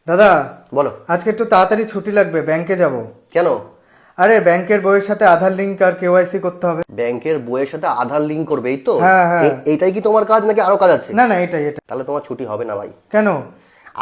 দাদা বলো। আজকে একটু তাড়াতাড়ি ছুটি লাগবে, ব্যাংকে যাব। কেন? আরে ব্যাংকের বইয়ের সাথে আধার লিংক আর কেওয়াইসি করতে হবে। ব্যাংকের বইয়ের সাথে আধার লিংক করবে, এই তো? হ্যাঁ, হ্যাঁ। এইটাই কি তোমার কাজ নাকি আরো কাজ আছে? না না, এটাই। তাহলে তোমার ছুটি হবে না ভাই। কেন?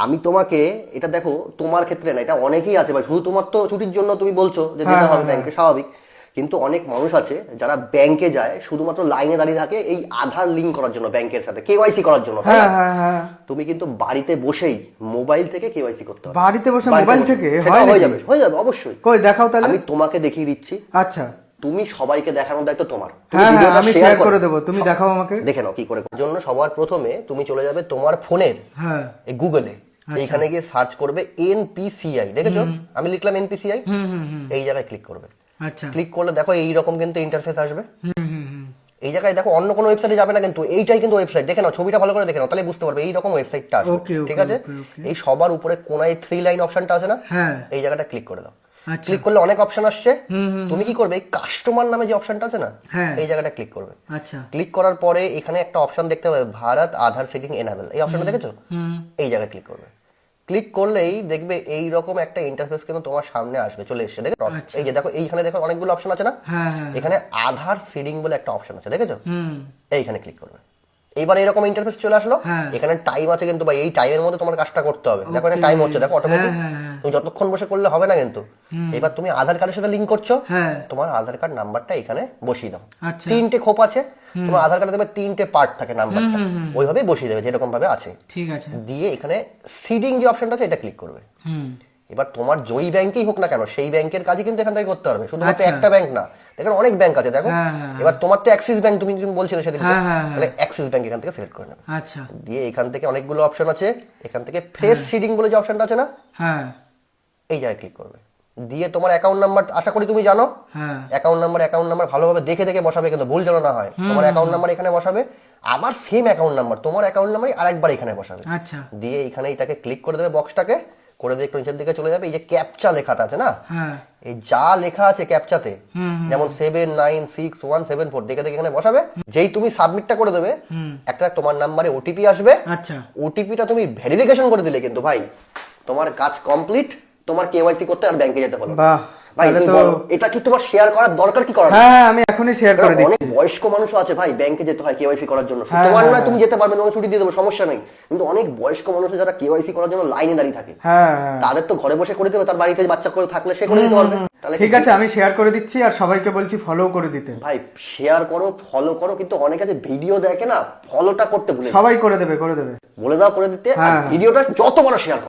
আমি তোমাকে, এটা দেখো তোমার ক্ষেত্রে না, এটা অনেকেই আছে ভাই, শুধু তোমার তো ছুটির জন্য তুমি বলছো যে হ্যাঁ, যেতে হবে হ্যাঁ, ব্যাংকে, স্বাভাবিক। কিন্তু অনেক মানুষ আছে যারা ব্যাংকে যায় শুধুমাত্র লাইনে দাঁড়িয়ে থাকে এই আধার লিংক করার জন্য, ব্যাংকের সাথে কেওয়াইসি করার জন্য, তাই হ্যাঁ না? হ্যাঁ হ্যাঁ। তুমি কিন্তু বাড়িতে বসেই মোবাইল থেকে কেওয়াইসি করতে হবে। বাড়িতে বসে বাড়িতে মোবাইল বসে। থেকে সেটা হয় হয়ে নাকি? যাবে, হয়ে যাবে অবশ্যই। কই দেখাও তাহলে। আমি তোমাকে দেখিয়ে দিচ্ছি। আচ্ছা। তুমি সবাইকে দেখানোর দায়িত্ব তোমার। তুমি হ্যাঁ হ্যাঁ, ভিডিওটা আমি শেয়ার করে দেবো, তুমি দেখাও আমাকে। দেখে নাও কি করে। জন্য সবার প্রথমে তুমি চলে যাবে তোমার ফোনের হ্যাঁ গুগলে, এইখানে গিয়ে সার্চ করবে এনপিসিআই, দেখেছো? আমি লিখলাম এনপিসিআই, এই জায়গায় ক্লিক করবে। আচ্ছা। ক্লিক করলে দেখো এইরকম কিন্তু ইন্টারফেস আসবে। এই জায়গায় দেখো অন্য কোনো ওয়েবসাইটে যাবে না, কিন্তু এইটাই কিন্তু ওয়েবসাইট। দেখে নাও, ছবিটা ভালো করে দেখে নাও, তাহলে বুঝতে পারবে এইরকম ওয়েবসাইটটা আসবে। Okay, okay, ঠিক আছে? okay, okay. এই সবার উপরে কোনায় 3 লাইন অপশনটা আছে না, হ্যাঁ। এই জায়গাটা ক্লিক করে দাও। আচ্ছা। ক্লিক করলে অনেক অপশন আসছে। তুমি কি করবে, এই কাস্টমার নামে যে অপশনটা আছে না, হ্যাঁ। এই জায়গাটা ক্লিক করবে। আচ্ছা। ক্লিক করার পরে এখানে একটা অপশন দেখতে পাবে, ভারত আধার সেটিং এনাবেল, এই অপশনটা দেখেছো? এই জায়গায় ক্লিক করবে। ক্লিক করলেই দেখবে এই রকম একটা ইন্টারফেস কিন্তু তোমার সামনে আসবে, চলে এসেছে। দেখো এই যে দেখো, এইখানে দেখো অনেকগুলো অপশন আছে না, হ্যাঁ হ্যাঁ। এখানে আধার সিডিং বলে একটা অপশন আছে, দেখেছো? এইখানে ক্লিক করবে। এইবার এরকম ইন্টারফেস চলে আসলো। হ্যাঁ। এখানে টাইম আছে কিন্তু ভাই, এই টাইমের মধ্যে তোমার কাজটা করতে হবে। দেখো এটা টাইম হচ্ছে, দেখো অটোমেটিক। হ্যাঁ, হ্যাঁ। তুমি যতক্ষণ বসে করলে হবে না কিন্তু। এবার তুমি আধার কার্ডের সাথে লিংক করছো, হ্যাঁ। তোমার আধার কার্ড নাম্বারটা এখানে বসিয়ে দাও। আচ্ছা। 3টে খোপ আছে, তোমার আধার কার্ডে দেখবে 3টে পার্ট থাকে নাম্বারটা, ওইভাবেই বসিয়ে দেবে যেরকম ভাবে আছে। ঠিক আছে। দিয়ে এখানে সিডিং যে অপশনটা আছে এটা ক্লিক করবে। এবার তোমার যেই ব্যাংকেই হোক না কেন, সেই ব্যাংকের কাজই কিন্তু এখান থেকে করতে পারবে, শুধুমাত্র আচ্ছা। একটা ব্যাংক না, দেখেন অনেক ব্যাংক আছে দেখো। হ্যাঁ, হ্যাঁ, এবার তোমার তো অ্যাক্সিস ব্যাংক, তুমি বলছিলে সেদিন, হ্যাঁ, হ্যাঁ, তাহলে অ্যাক্সিস ব্যাংক এখান থেকে সিলেক্ট করে নেবে। আচ্ছা। দিয়ে এখান থেকে অনেকগুলো অপশন আছে, এখান থেকে ফ্রেশ সিডিং বলে যে অপশনটা আছে না, হ্যাঁ এই জায়গায় ক্লিক করবে। দিয়ে তোমার অ্যাকাউন্ট নাম্বার আশা করি তুমি জানো, হ্যাঁ। অ্যাকাউন্ট নাম্বার ভালোভাবে দেখে দেখে বসাবে, কিন্তু ভুল যেন না হয়। তোমার অ্যাকাউন্ট নাম্বার এখানে বসাবে, আবার সেম অ্যাকাউন্ট নাম্বার তোমার অ্যাকাউন্ট নাম্বারই আরেকবার এখানে বসাবে। আচ্ছা। দিয়ে এখানে এটাকে ক্লিক করে দেবে, বক্সটাকে করে দিয়ে একটু নিচের দিকে চলে যাবে। এই যে ক্যাপচা লেখাটা আছে না, হ্যাঁ। এই যা লেখা আছে ক্যাপচাতে, যেমন 796174 দেখে দেখে এখানে বসাবে। যেই তুমি সাবমিটটা করে দেবে, একটা তোমার নাম্বারে ওটিপি আসবে। আচ্ছা। ওটিপিটা তুমি ভেরিফিকেশন করে দিলে কিন্তু ভাই তোমার কাজ কমপ্লিট, তোমার কেওয়াইসি করতে আর ব্যাংকে যেতে হবে। বাহ, ভাই তাহলে তুমি তো বলো, এটা কি তোমার শেয়ার করার দরকার কি করার? হ্যাঁ, আমি এখনই শেয়ার করে অনেক দিচ্ছি। বয়স্ক মানুষ আছে ভাই, ব্যাংকে যেতে হয় কেওয়াইসি করার জন্য। হ্যাঁ, তোমার হ্যাঁ, না, হ্যাঁ। তুমি যেতে পারবে, তোমাকে ছুটি দিয়ে দেবো, সমস্যা নেই। কিন্তু অনেক বয়স্ক মানুষ যারা কেওয়াইসি করার জন্য লাইনে দাঁড়িয়ে থাকে, হ্যাঁ হ্যাঁ। তাদের তো ঘরে বসে করে দেবে, তার বাড়িতে বাচ্চা করে থাকলে সে করে দিতে পারবে। তাহলে ঠিক আছে, আমি শেয়ার করে দিচ্ছি আর সবাইকে বলছি ফলো করে দিতে। ভাই শেয়ার করো, ফলো করো, কিন্তু অনেক আছে ভিডিও দেখে না, ফলোটা করতে ভুলে যায়। সবাই করে দেবে, করে দেবে। বলে দাও করে দিতে, আর হ্যাঁ। ভিডিওটা যত বড় শেয়ার করো।